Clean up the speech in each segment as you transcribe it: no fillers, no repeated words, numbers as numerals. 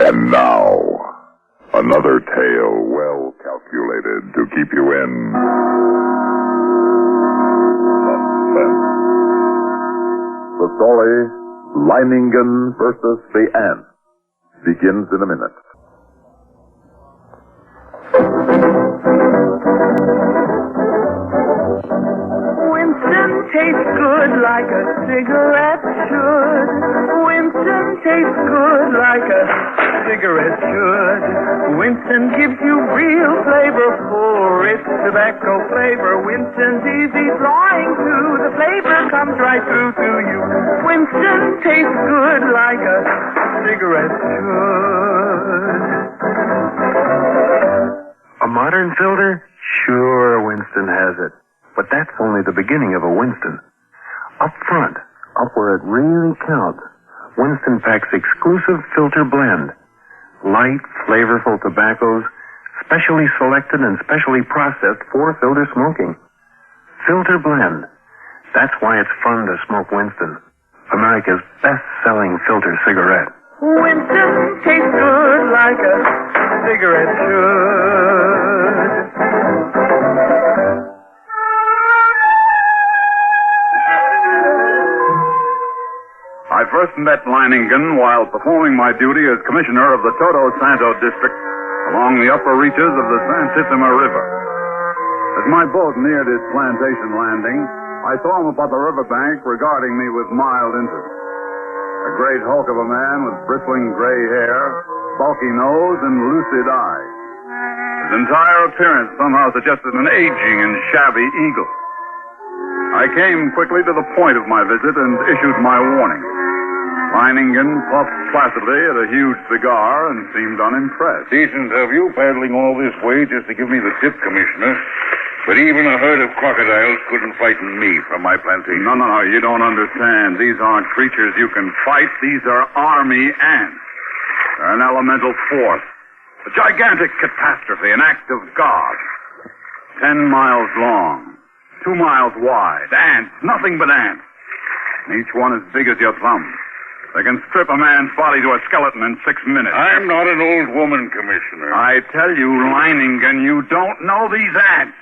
And now, another tale well calculated to keep you in suspense. The story, Leiningen versus the Ants, begins in a minute. Winston tastes good like a cigarette should. Winston tastes good like a cigarette should. Winston gives you real flavor, full, rich tobacco flavor. Winston's easy drawing too. The flavor comes right through to you. Winston tastes good like a cigarette should. A modern filter? Sure, Winston has it. But that's only the beginning of a Winston. Up front, up where it really counts, Winston packs exclusive filter blend. Light, flavorful tobaccos, specially selected and specially processed for filter smoking. Filter blend. That's why it's fun to smoke Winston, America's best-selling filter cigarette. Winston tastes good like a cigarette should. I first met Leiningen while performing my duty as commissioner of the Todo Santo district along the upper reaches of the Santissima River. As my boat neared its plantation landing, I saw him upon the riverbank regarding me with mild interest. A great hulk of a man with bristling gray hair, bulky nose, and lucid eyes. His entire appearance somehow suggested an aging and shabby eagle. I came quickly to the point of my visit and issued my warning. Leiningen puffed placidly at a huge cigar and seemed unimpressed. Decent of you paddling all this way just to give me the tip, Commissioner. But even a herd of crocodiles couldn't frighten me from my plantation. No, you don't understand. These aren't creatures you can fight. These are army ants. They're an elemental force. A gigantic catastrophe, an act of God. 10 miles long, 2 miles wide. Ants, nothing but ants. And each one as big as your thumb. They can strip a man's body to a skeleton in 6 minutes. I'm not an old woman, Commissioner. I tell you, Leiningen, you don't know these ants.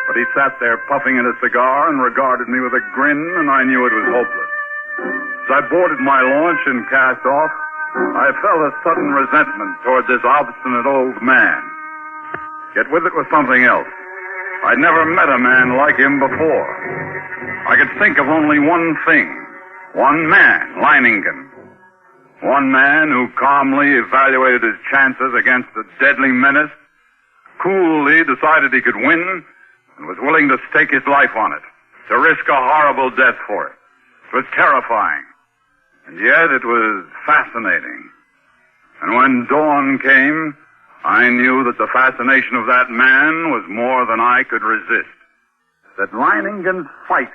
But he sat there puffing at a cigar and regarded me with a grin, and I knew it was hopeless. As I boarded my launch and cast off, I felt a sudden resentment toward this obstinate old man. Yet with it was something else. I'd never met a man like him before. I could think of only one thing. One man, Leiningen. One man who calmly evaluated his chances against a deadly menace, coolly decided he could win, and was willing to stake his life on it, to risk a horrible death for it. It was terrifying, and yet it was fascinating. And when dawn came, I knew that the fascination of that man was more than I could resist. That Leiningen's fight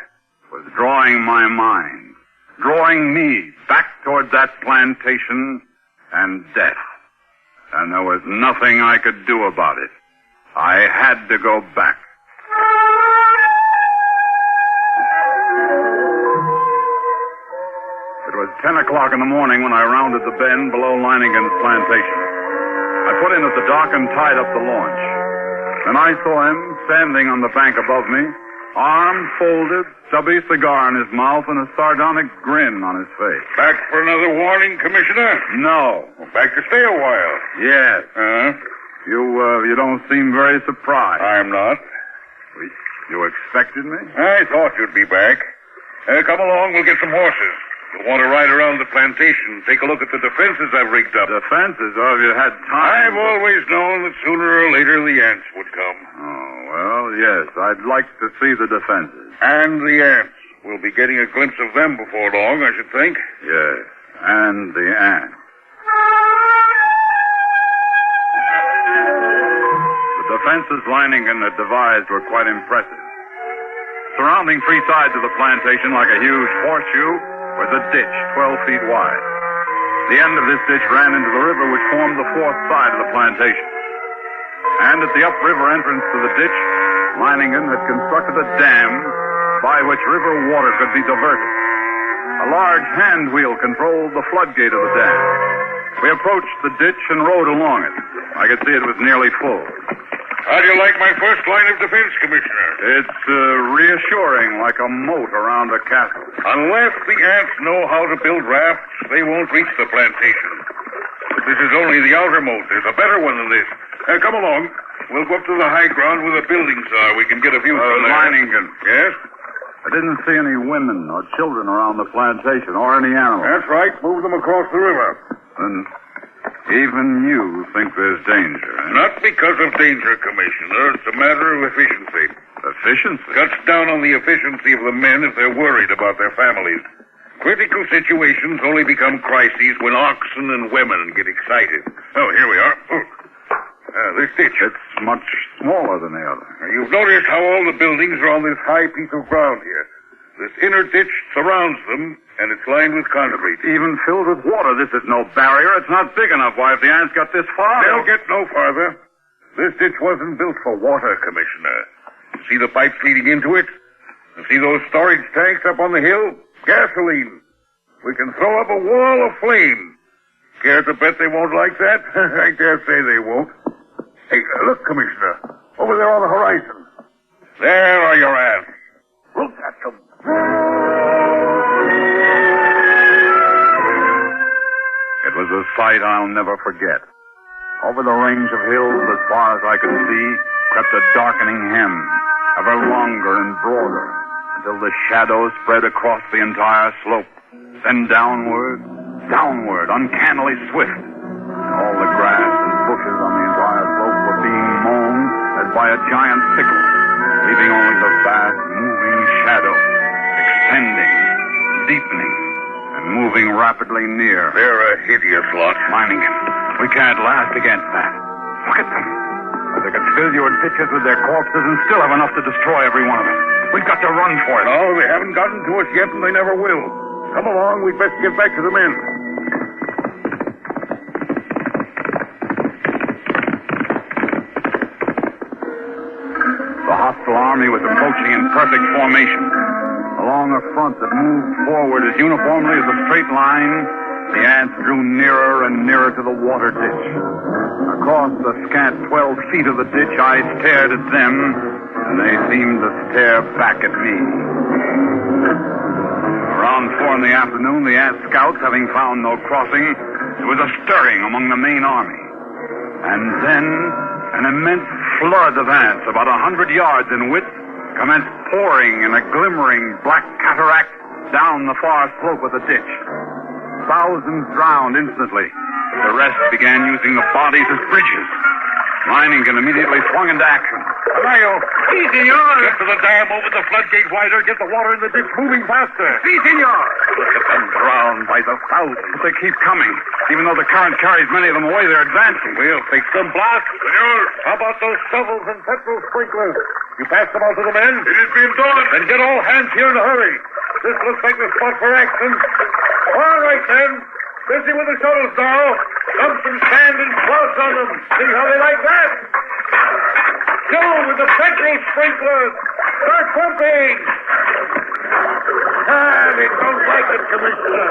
was drawing my mind, drawing me back toward that plantation and death. And there was nothing I could do about it. I had to go back. It was 10 o'clock in the morning when I rounded the bend below Leiningen's plantation. I put in at the dock and tied up the launch. Then I saw him standing on the bank above me, arms folded, stubby cigar in his mouth, and a sardonic grin on his face. Back for another warning, Commissioner? No. Back to stay a while? Yes. You don't seem very surprised. I'm not. You expected me? I thought you'd be back. Come along, we'll get some horses. You'll want to ride around the plantation, take a look at the defenses I've rigged up. Defenses? Oh, have you had time? I've always known that sooner or later the ants would come. Oh, well, yes. I'd like to see the defenses. And the ants. We'll be getting a glimpse of them before long, I should think. Yes, and the ants. The defenses Leiningen had devised were quite impressive. Surrounding 3 sides of the plantation like a huge horseshoe was a ditch 12 feet wide. The end of this ditch ran into the river which formed the 4th side of the plantation. And at the upriver entrance to the ditch, Leiningen had constructed a dam by which river water could be diverted. A large hand wheel controlled the floodgate of the dam. We approached the ditch and rode along it. I could see it was nearly full. How do you like my first line of defense, Commissioner? It's reassuring, like a moat around a castle. Unless the ants know how to build rafts, they won't reach the plantation. But this is only the outer moat. There's a better one than this. Come along. We'll go up to the high ground where the buildings are. We can get a view from there. Leiningen. Yes? I didn't see any women or children around the plantation or any animals. That's right. Move them across the river. And even you think there's danger, eh? Not because of danger, Commissioner. It's a matter of efficiency. Efficiency? Cuts down on the efficiency of the men if they're worried about their families. Critical situations only become crises when oxen and women get excited. Oh, here we are. This ditch. It's much smaller than the other. You've noticed how all the buildings are on this high piece of ground here. This inner ditch surrounds them, and it's lined with concrete. Even filled with water. This is no barrier. It's not big enough. Why, if the ants got this far... They'll get no farther. This ditch wasn't built for water, Commissioner. See the pipes leading into it? See those storage tanks up on the hill? Gasoline. We can throw up a wall of flame. Care to bet they won't like that? I dare say they won't. Hey, look, Commissioner. Over there on the horizon. There are your ants. Look at them. It was a sight I'll never forget. Over the range of hills, as far as I could see, crept a darkening hem, ever longer and broader, until the shadows spread across the entire slope. Then downward, uncannily swift. All the grass and bushes on the entire slope were being mown as by a giant sickle, leaving only the vast moving shadow, extending, deepening, and moving rapidly near. They're a hideous lot. Leiningen, we can't last against that. Look at them. They could fill your ditches with their corpses and still have enough to destroy every one of us. We've got to run for it. No, they haven't gotten to us yet, and they never will. Come along, we'd best get back to the men. The hostile army was approaching in perfect formation. Along a front that moved forward as uniformly as a straight line, the ants drew nearer and nearer to the water ditch. Across the scant 12 feet of the ditch, I stared at them, and they seemed to stare back at me. Around 4 in the afternoon, the ant scouts, having found no crossing, there was a stirring among the main army. And then an immense flood of ants, about 100 yards in width, commenced pouring in a glimmering black cataract down the far slope of the ditch. Thousands drowned instantly. The rest began using the bodies as bridges. Leiningen immediately swung into action. Mario, si, senor. Get to the dam, over the floodgate wider, get the water in the ditch moving faster. Si, senor. Look at them drowned by the thousands. They keep coming. Even though the current carries many of them away, they're advancing. We'll fix them, Blas. Senor. How about those shovels and petrol sprinklers? You pass them out to the men? It is being done. Then get all hands here in a hurry. This looks like the spot for action. All right, then. Busy with the shovels now. Dump some sand and clods on them. See how they like that? Go with the petrol sprinklers. Start pumping. They don't like it, Commissioner.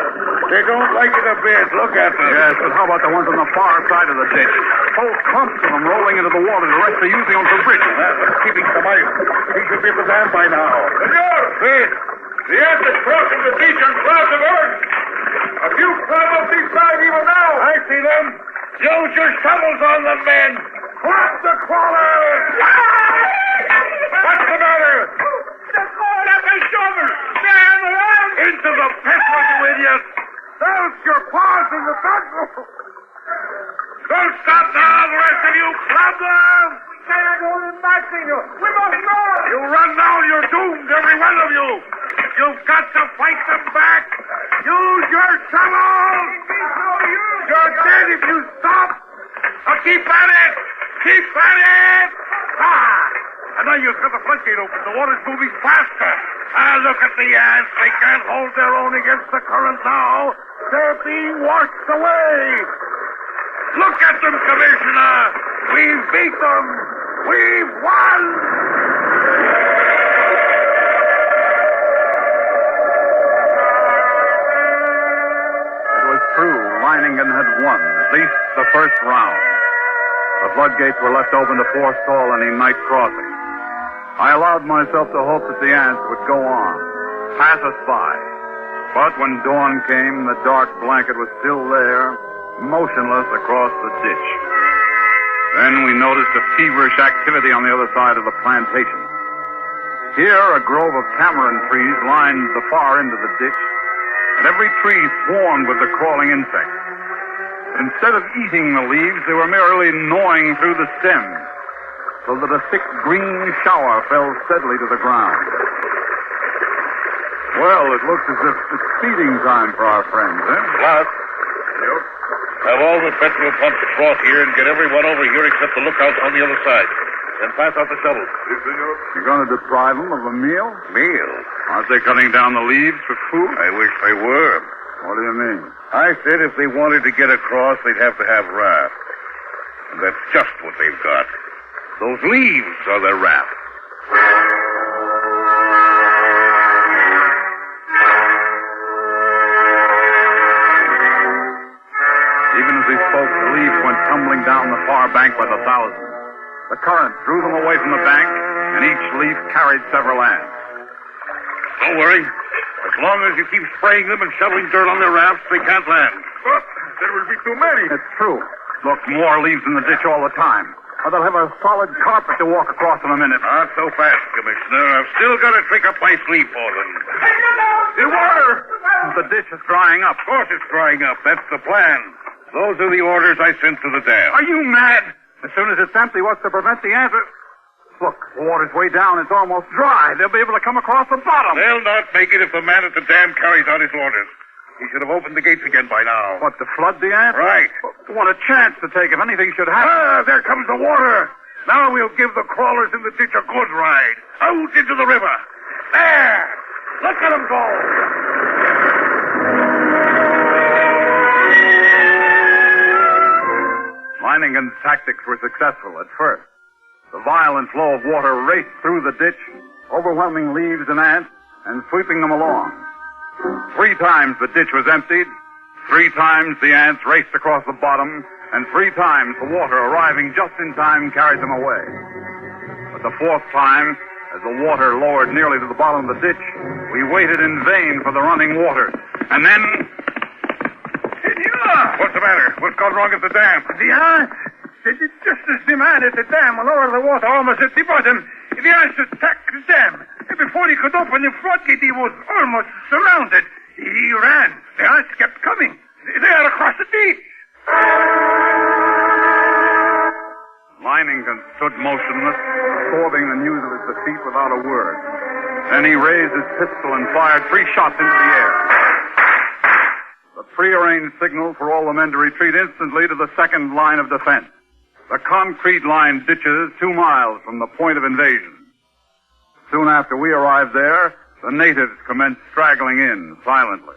They don't like it a bit. Look at them. Yes, but how about the ones on the far side of the ditch? Whole clumps of them rolling into the water. The rest are using them for bridges. That's what's keeping Samayo. He should be at the dam by now. Senor! The ants are crossing the beach on clouds of earth. A few climb up this side even now. I see them. Use your shovels on them, men. Drop the crawlers! What's the matter? They're going up the shoulders. Stand around. Into the petrol, you idiot. Those your paws in the petrol. Don't stop now, the rest of you. Club them. We can't go in back, senor. We must go. You run now, you're doomed, every one of you. You've got to fight them back. Use your shovels. You're dead if you stop. Keep at it. Keep at it. And now you've got the floodgate open. The water's moving faster. Look at the ants. They can't hold their own against the current now. They're being washed away. Look at them, Commissioner. We've beat them. We've won. won, at least the first round. The floodgates were left open to forestall any night crossing. I allowed myself to hope that the ants would go on, pass us by. But when dawn came, the dark blanket was still there, motionless across the ditch. Then we noticed a feverish activity on the other side of the plantation. Here, a grove of tamarind trees lined the far end of the ditch, and every tree swarmed with the crawling insects. Instead of eating the leaves, they were merely gnawing through the stems, so that a thick green shower fell steadily to the ground. Well, it looks as if it's feeding time for our friends, eh? Clark. Yep. Have all the petrol pumps across here and get everyone over here except the lookouts on the other side. Then pass out the shovels. Yes, senor. You're going to deprive them of a meal? Meal? Aren't they cutting down the leaves for food? I wish they were. What do you mean? I said if they wanted to get across, they'd have to have rafts. And that's just what they've got. Those leaves are their raft. Even as he spoke, the leaves went tumbling down the far bank by the thousands. The current drew them away from the bank, and each leaf carried several ants. Don't worry. As long as you keep spraying them and shoveling dirt on their rafts, they can't land. But there will be too many. It's true. Look, more leaves in the ditch all the time. Or they'll have a solid carpet to walk across in a minute. Not so fast, Commissioner. I've still got a trick up my sleeve for them. The water! The ditch is drying up. Of course it's drying up. That's the plan. Those are the orders I sent to the dam. Are you mad? As soon as it's empty, what's to prevent the ants? Look, the water's way down. It's almost dry. They'll be able to come across the bottom. They'll not make it if the man at the dam carries out his orders. He should have opened the gates again by now. What, to flood the ants? Right. What a chance to take if anything should happen. Ah, there comes the water. Now we'll give the crawlers in the ditch a good ride. Out into the river. There! Look at them go! Leiningen's tactics were successful at first. The violent flow of water raced through the ditch, overwhelming leaves and ants, and sweeping them along. 3 times the ditch was emptied, 3 times the ants raced across the bottom, and 3 times the water, arriving just in time, carried them away. But the 4th time, as the water lowered nearly to the bottom of the ditch, we waited in vain for the running water. And then... What's the matter? What's gone wrong at the dam? The ants. Just as the man at the dam will lower the water almost at the bottom, the ants attacked the dam. And before he could open the floodgate, he was almost surrounded. He ran. The ants kept coming. They are across the ditch. Leiningen stood motionless, absorbing the news of his defeat without a word. Then he raised his pistol and fired 3 shots into the air. The prearranged signal for all the men to retreat instantly to the second line of defense. The concrete-lined ditches 2 miles from the point of invasion. Soon after we arrived there, the natives commenced straggling in silently.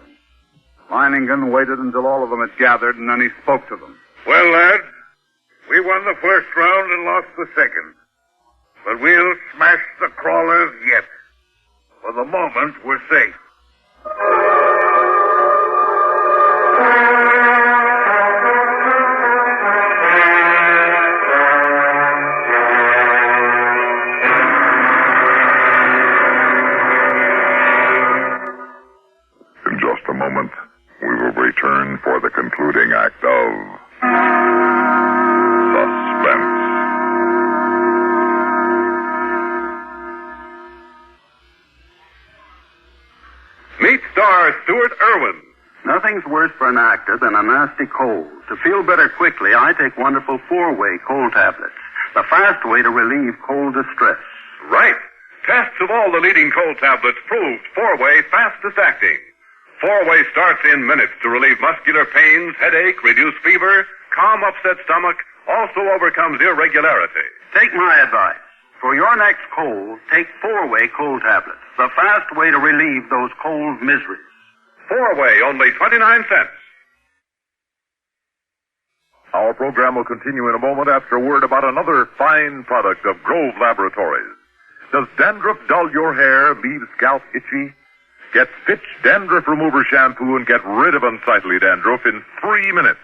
Leiningen waited until all of them had gathered, and then he spoke to them. Well, lads, we won the first round and lost the second. But we'll smash the crawlers yet. For the moment, we're safe. In just a moment, we will return for the concluding act of Suspense. Meet star Stuart Irwin. Nothing's worse for an actor than a nasty cold. To feel better quickly, I take wonderful 4-way cold tablets. The fast way to relieve cold distress. Right. Tests of all the leading cold tablets proved 4-way fastest acting. 4-way starts in minutes to relieve muscular pains, headache, reduce fever, calm upset stomach, also overcomes irregularity. Take my advice. For your next cold, take 4-way cold tablets. The fast way to relieve those cold miseries. 4-way, only 29 cents. Our program will continue in a moment after a word about another fine product of Grove Laboratories. Does dandruff dull your hair, leave scalp itchy? Get Fitch Dandruff Remover Shampoo and get rid of unsightly dandruff in 3 minutes.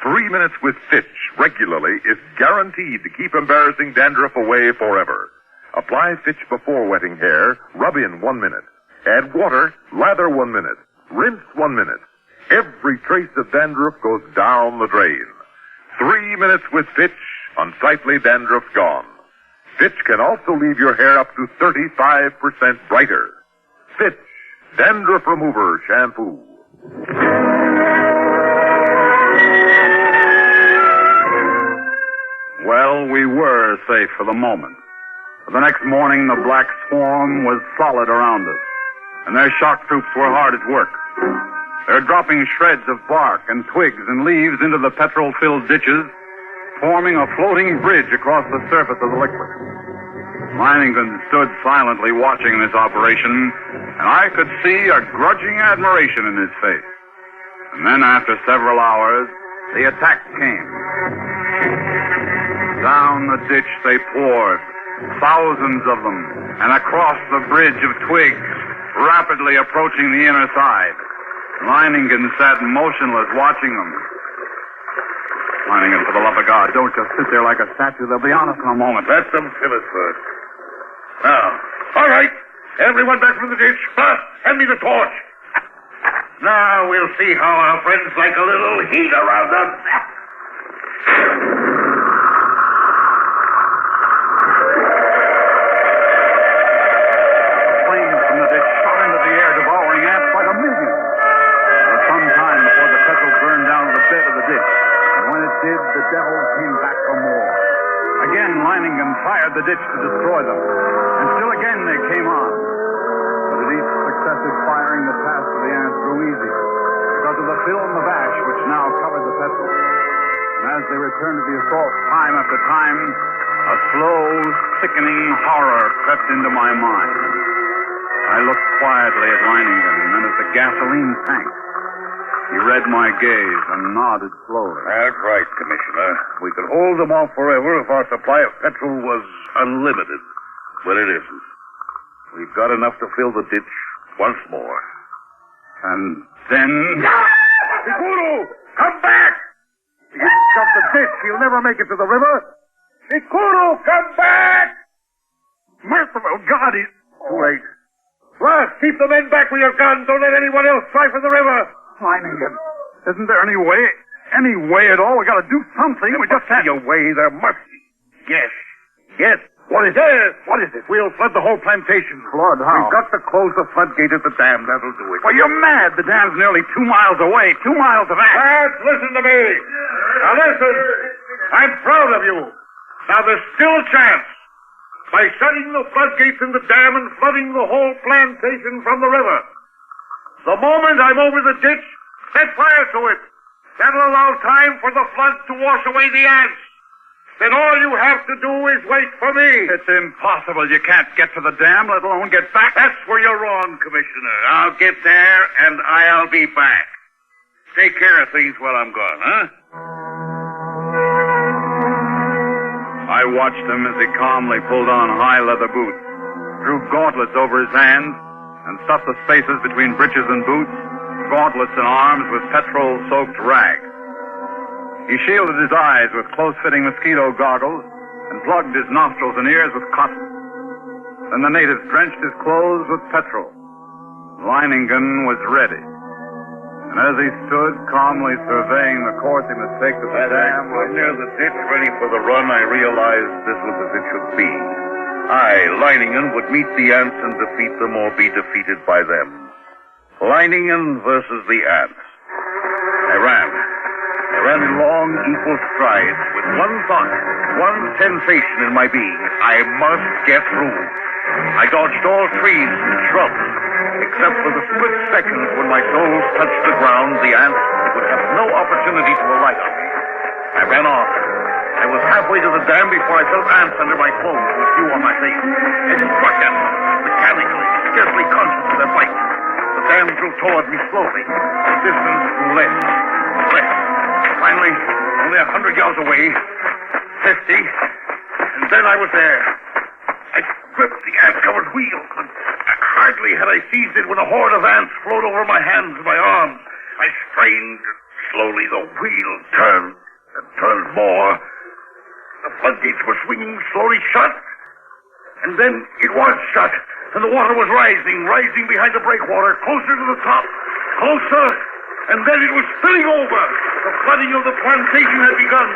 3 minutes with Fitch regularly is guaranteed to keep embarrassing dandruff away forever. Apply Fitch before wetting hair, rub in 1 minute. Add water, lather 1 minute. Rinse 1 minute. Every trace of dandruff goes down the drain. 3 minutes with Fitch, unsightly dandruff gone. Fitch can also leave your hair up to 35% brighter. Fitch, Dandruff Remover Shampoo. Well, we were safe for the moment. The next morning, the black swarm was solid around us, and their shock troops were hard at work. They're dropping shreds of bark and twigs and leaves into the petrol-filled ditches, forming a floating bridge across the surface of the liquid. Leiningen stood silently watching this operation, and I could see a grudging admiration in his face. And then, after several hours, the attack came. Down the ditch they poured, thousands of them, and across the bridge of twigs, rapidly approaching the inner side. Leiningen sat motionless, watching them. Leiningen, for the love of God, don't just sit there like a statue. They'll be on us in a moment. Let them fill us first. Now, all right. Everyone back from the ditch. Fast, hand me the torch. Now we'll see how our friends like a little heat around them. Flames from the ditch shot into the air, devouring ants by the millions. It was some time before the petrol burned down to the bed of the ditch. And when it did, the devils came back for more. Again, Leiningen fired the ditch to destroy them. And still again they came on. But at each successive firing, the task of the ants grew easier because of the film of ash which now covered the petrol. And as they returned to the assault time after time, a slow, sickening horror crept into my mind. I looked quietly at Leiningen, and then at the gasoline tank. He read my gaze and nodded slowly. That's right, Commissioner. We could hold them off forever if our supply of petrol was unlimited. But it isn't. We've got enough to fill the ditch once more. And then... Ikuru! Come back! He didn't jump the ditch. He'll never make it to the river. Ikuru, come back! Merciful God, he's... Too late. Last, keep the men back with your guns. Don't let anyone else try for the river. Leiningen, isn't there any way at all? We gotta do something. There We just must can't... be a way. There must be. Yes. What is it? What is it? We'll flood the whole plantation. Flood? How? We've got to close the floodgate at the dam. That'll do it. Well, you're mad. The dam's nearly 2 miles away. 2 miles of that. Lads, listen to me. Now listen. I'm proud of you. Now there's still a chance. By shutting the floodgates in the dam and flooding the whole plantation from the river. The moment I'm over the ditch, set fire to it. That'll allow time for the flood to wash away the ants. Then all you have to do is wait for me. It's impossible. You can't get to the dam, let alone get back. That's where you're wrong, Commissioner. I'll get there, and I'll be back. Take care of things while I'm gone, huh? I watched him as he calmly pulled on high leather boots, drew gauntlets over his hands, and stuffed the spaces between breeches and boots, gauntlets and arms with petrol-soaked rags. He shielded his eyes with close-fitting mosquito goggles and plugged his nostrils and ears with cotton. Then the natives drenched his clothes with petrol. Leiningen was ready. And as he stood calmly surveying the course he must take to the dam... near the ditch, ready for the run, I realized this was as it should be. I, Leiningen, would meet the ants and defeat them or be defeated by them. Leiningen versus the ants. I ran in long, equal strides with one thought, one sensation in my being. I must get through. I dodged all trees and shrubs, except for the split seconds when my toes touched the ground. The ants would have no opportunity to alight on me. I ran on. I was halfway to the dam before I felt ants under my clothes with dew on my face. I struck at them, mechanically, scarcely conscious of their bite. The dam drew toward me slowly. The distance grew less. Finally, only 100 yards away, 50, and then I was there. I gripped the ant-covered wheel, but hardly had I seized it when a horde of ants flowed over my hands and my arms. I strained, slowly the wheel turned and turned more. The floodgates were swinging slowly shut. And then it was shut. And the water was rising behind the breakwater, closer to the top, closer. And then it was spilling over. The flooding of the plantation had begun.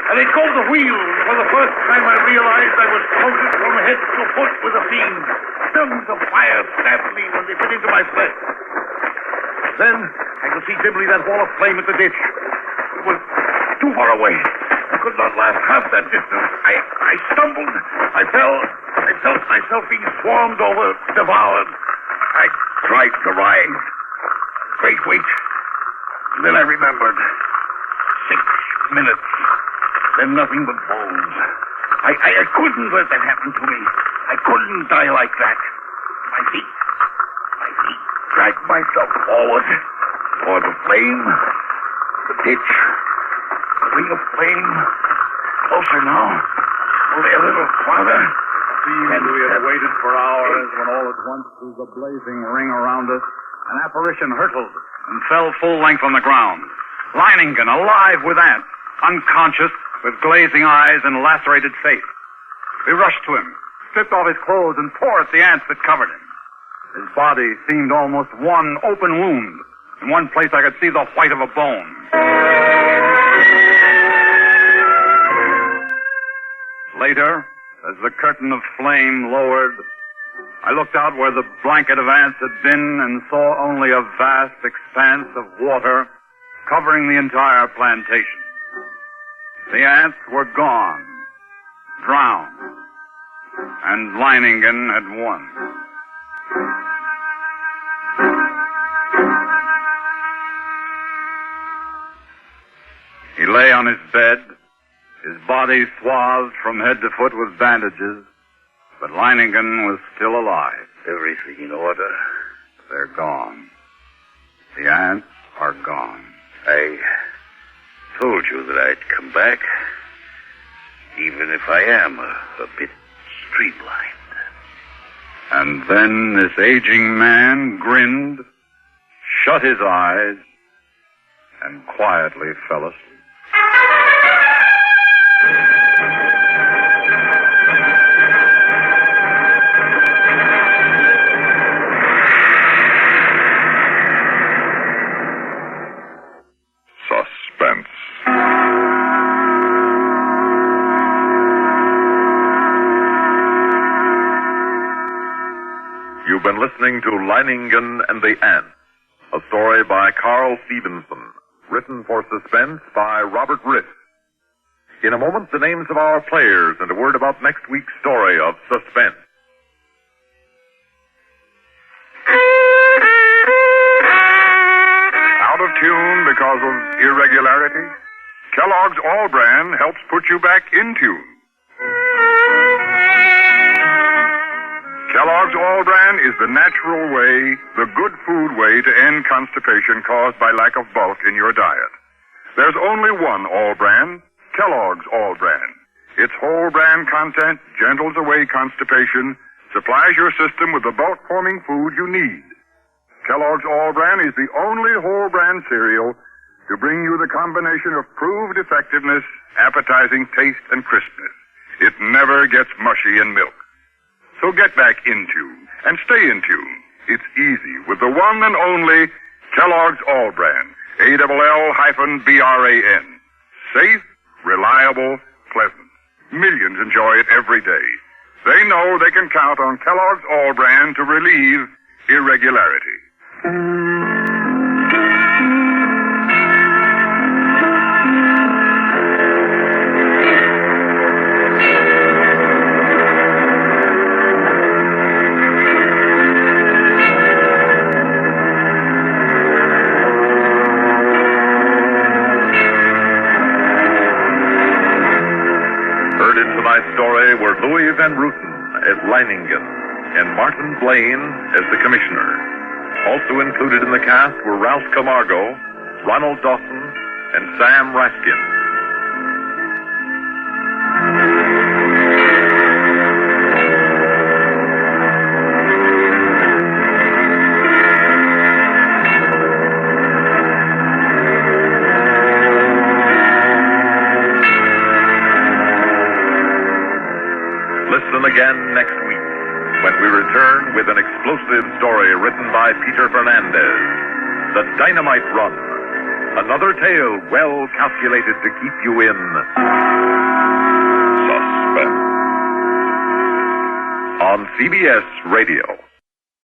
I let go of the wheel. For the first time I realized I was coated from head to foot with a fiend. Tongues of fire stabbed me when they bit into my flesh. Then I could see dimly that wall of flame at the ditch. It was too far away. I could not last half that distance. I stumbled. I fell. I felt myself being swarmed over, devoured. I tried to rise. Great weight. And then I remembered. 6 minutes. Then nothing but bones. I couldn't let that happen to me. I couldn't die like that. My feet dragged myself forward toward the flame, the ditch, the ring of flame. Closer now. Only a little farther. And we had waited for hours when all at once through the blazing ring around us, an apparition hurtled and fell full length on the ground. Leiningen, alive with ants, unconscious, with glazing eyes and lacerated face. We rushed to him, stripped off his clothes, and tore at the ants that covered him. His body seemed almost one open wound. In one place I could see the white of a bone. Later, as the curtain of flame lowered, I looked out where the blanket of ants had been and saw only a vast expanse of water covering the entire plantation. The ants were gone, drowned, and Leiningen had won. He lay on his bed, his body swathed from head to foot with bandages, but Leiningen was still alive. Everything in order. They're gone. The ants are gone. I told you that I'd come back, even if I am a bit streamlined. And then this aging man grinned, shut his eyes, and quietly fell asleep. Suspense. You've been listening to Leiningen and the Ants, a story by Carl Stevenson, written for Suspense by Robert Ritt. In a moment, the names of our players and a word about next week's story of Suspense. Out of tune because of irregularity? Kellogg's All Bran helps put you back in tune. Kellogg's All Bran is the natural way, the good food way to end constipation caused by lack of bulk in your diet. There's only one All Bran, Kellogg's All Bran. Its whole bran content gentles away constipation, supplies your system with the bulk-forming food you need. Kellogg's All Bran is the only whole bran cereal to bring you the combination of proved effectiveness, appetizing taste, and crispness. It never gets mushy in milk. So get back in tune and stay in tune. It's easy with the one and only Kellogg's All Bran, ALL-BRAN. Safe, reliable, pleasant. Millions enjoy it every day. They know they can count on Kellogg's All Bran to relieve irregularity. Heard in tonight's story were Louis Van Rooten as Leiningen and Martin Blaine as the commissioner. Also included in the cast were Ralph Camargo, Ronald Dawson, and Sam Raskin. Listen again next week when we return with an explosive story written by Peter Fernandez, The Dynamite Run. Another tale well calculated to keep you in suspense. On CBS Radio.